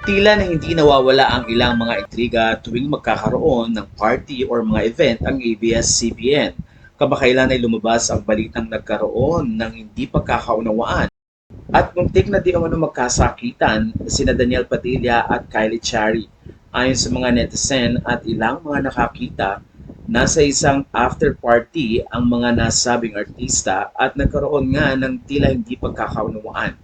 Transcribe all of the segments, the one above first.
Tila na hindi nawawala ang ilang mga intriga tuwing magkakaroon ng party or mga event ang ABS-CBN. Kamakailan ay lumabas ang balitang nagkaroon ng hindi pagkakaunawaan at muntik na di umano magkasakitan sina Daniel Padilla at Kylie Chari. Ayon sa mga netizen at ilang mga nakakita, nasa isang after party ang mga nasabing artista at nagkaroon nga ng tila hindi pagkakaunawaan.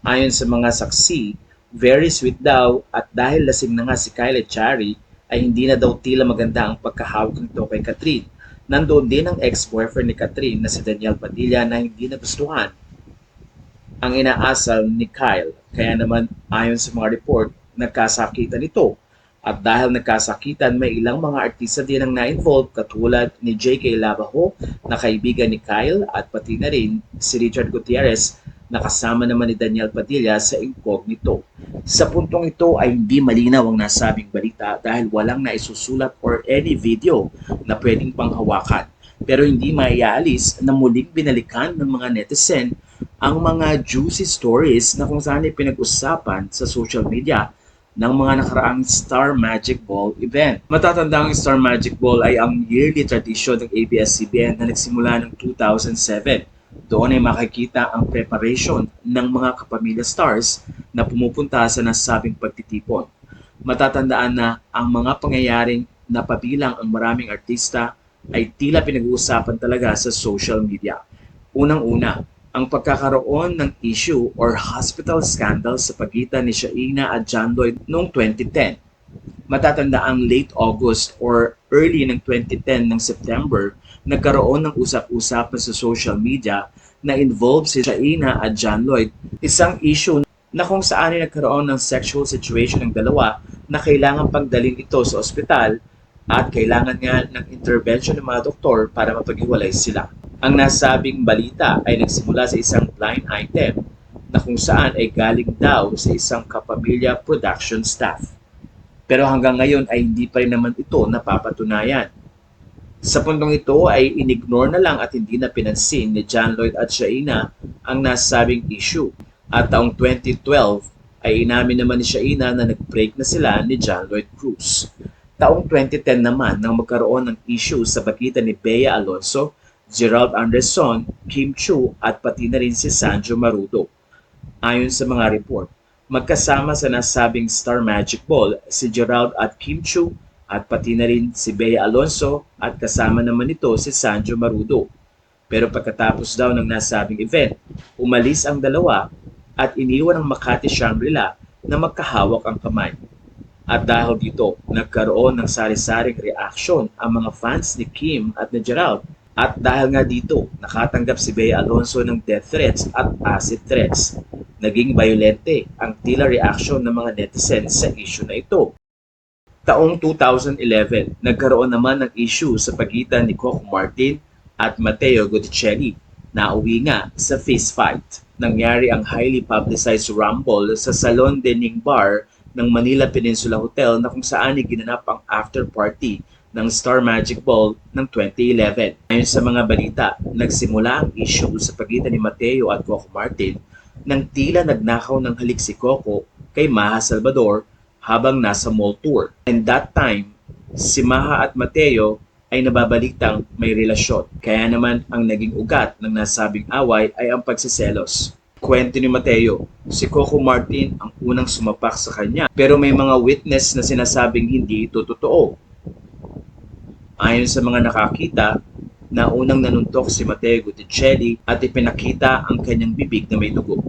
Ayon sa mga saksi, very sweet daw at dahil lasing na nga si Kylie Chari ay hindi na daw tila maganda ang pagkahawak nito kay Catherine. Nandoon din ang ex-boyfriend ni Catherine na si Daniel Padilla na hindi nagustuhan ang inaasal ni Kyle. Kaya naman ayon sa mga report, nagkasakitan ito. At dahil nagkasakitan, may ilang mga artista din ang na-involve katulad ni J.K. Labajo na kaibigan ni Kyle at pati na rin si Richard Gutierrez na kasama naman ni Daniel Padilla sa incognito. Sa puntong ito ay hindi malinaw ang nasabing balita dahil walang naisusulat or any video na pwedeng panghawakan. Pero hindi maiaalis na muling binalikan ng mga netizen ang mga juicy stories na kung saan ay pinag-usapan sa social media ng mga nakaraang Star Magic Ball event. Matatanda ang Star Magic Ball ay ang yearly tradition ng ABS-CBN na nagsimula ng 2007. Doon ay makikita ang preparation ng mga kapamilya stars na pumupunta sa nasabing pagtitipon. Matatandaan na ang mga pangyayaring napabilang ang maraming artista ay tila pinag-uusapan talaga sa social media. Unang-una, ang pagkakaroon ng issue or hospital scandal sa pagitan ni Shaina at John Lloyd noong 2010. Matatanda ang late August or early ng 2010 ng September, nagkaroon ng usap-usapan sa social media na involved si Shaina at John Lloyd. Isang issue na kung saan ay nagkaroon ng sexual situation ng dalawa na kailangan pagdalhin ito sa ospital at kailangan nga ng intervention ng mga doktor para mapaghiwalay sila. Ang nasabing balita ay nagsimula sa isang blind item na kung saan ay galing daw sa isang kapamilya production staff. Pero hanggang ngayon ay hindi pa rin naman ito napapatunayan. Sa puntong ito ay inignore na lang at hindi na pinansin ni John Lloyd at Shaina ang nasabing issue. At taong 2012 ay inamin naman ni Shaina na nag-break na sila ni John Lloyd Cruz. Taong 2010 naman nang magkaroon ng issue sa pagitan ni Bea Alonso, Gerald Anderson, Kim Chiu at pati na rin si Sanjo Marudo. Ayon sa mga report, magkasama sa nasabing Star Magic Ball si Gerald at Kim Chiu at pati na rin si Bea Alonso at kasama naman ito si Sanjo Marudo. Pero pagkatapos daw ng nasabing event, umalis ang dalawa at iniwan ang Makati Shangri-La na magkahawak ang kamay. At dahil dito, nagkaroon ng sari-saring reaksyon ang mga fans ni Kim at ni Gerald. At dahil nga dito, nakatanggap si Bea Alonso ng death threats at acid threats. Naging violente ang tila reaction ng mga netizens sa issue na ito. Taong 2011, nagkaroon naman ng issue sa pagitan ni Coco Martin at Matteo Guidicelli. Nauwi nga sa fist fight. Nangyari ang highly publicized rumble sa Salon de Ning Bar ng Manila Peninsula Hotel na kung saan ginanap ang after party ng Star Magic Ball ng 2011. Ayon sa mga balita, nagsimula ang issue sa pagitan ni Matteo at Coco Martin nang tila nagnakaw ng halik si Coco kay Maha Salvador habang nasa mall tour. And that time, si Maha at Matteo ay nababalitang may relasyon. Kaya naman ang naging ugat ng nasabing away ay ang pagsiselos. Kwento ni Matteo, si Coco Martin ang unang sumapak sa kanya pero may mga witness na sinasabing hindi ito totoo. Ayon sa mga nakakita, na unang nanuntok si Matteo Guidicelli at ipinakita ang kanyang bibig na may dugo.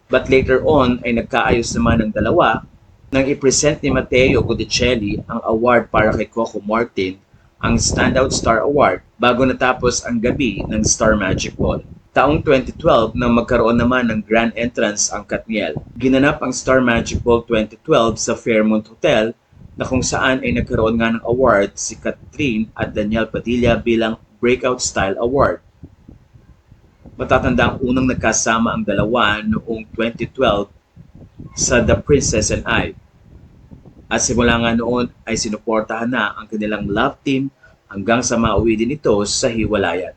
But later on ay nagkaayos naman ang dalawa nang i-present ni Matteo Guidicelli ang award para kay Coco Martin, ang Standout Star Award, bago natapos ang gabi ng Star Magic Ball. Taong 2012 nang magkaroon naman ng grand entrance ang Katniel. Ginanap ang Star Magic Ball 2012 sa Fairmont Hotel na kung saan ay nagkaroon nga ng award si Catherine at Daniel Padilla bilang Breakout Style Award. Matatanda ang unang nagkasama ang dalawa noong 2012 sa The Princess and I. At simula nga noon ay sinuportahan na ang kanilang love team hanggang sa mauwi din ito sa hiwalayan.